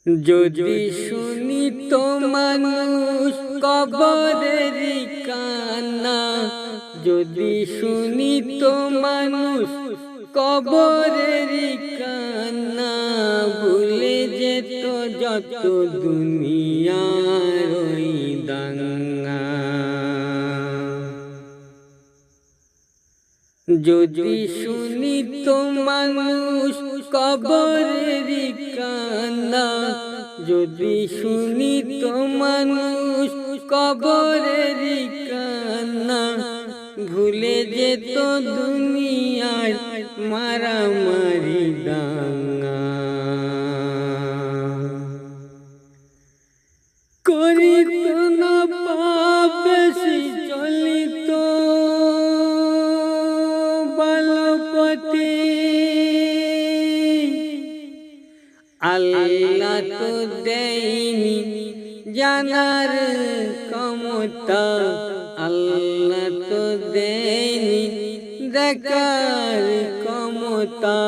যদি শুনি তো মানুষ কবরের কান্না, যদি শুনি তো মানুষ কবরের কান্না, ভুলে যেত যত দুনিয়ার ওই দাঙ্গা। যদি শুনি তো মানুষ কবরের কান্না, যদি শুনি তো মানুষ কবরের কান্না, ভুলে যেত দুনিয়ার মারামারি দাঙ্গা। করিত না পাপ বেশি চলিত বালপতি, আল্লাহ তো দেয়নি জানার ক্ষমতা, আল্লাহ তো দেয়নি দেখার ক্ষমতা।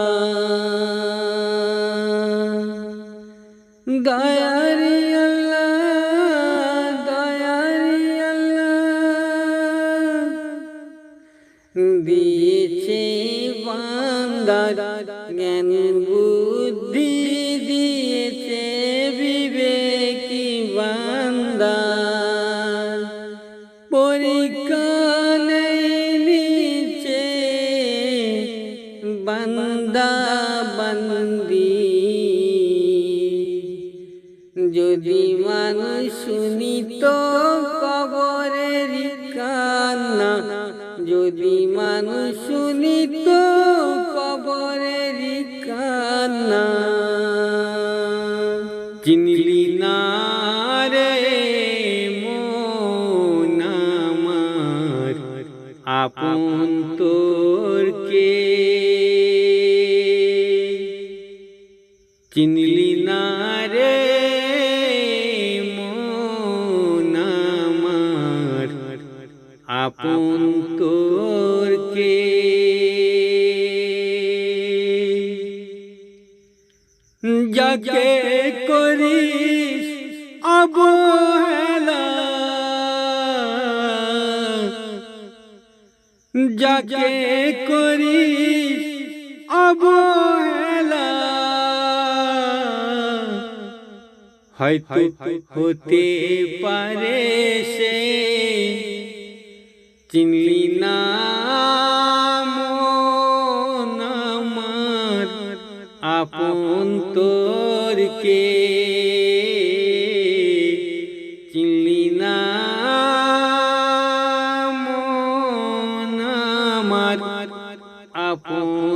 দয়ারি আল্লাহ, দয়ারি আল্লাহ, দিয়েছে বান্দার জ্ঞান বুদ্ধি, দিয়েছে বিবেকী বান্দার। পরীক্ষা নিচ্ছে বান্দা বান্দি, যদি মানুষ শুনিত কবরের কান্না, যদি মানুষ শুনিত কবরের কান্না। চিনলি না রে মন আমার, আপন তোর কে, চিনলি না রে মন আমার, আপন তোর কে। যাকে করিস অবহেলা, যাকে করিস অবহেলা, হয়তো হতে পারে সে। চিনলি না মন আমার, আপন তোর কে, চিনলি না মন আমার, আপন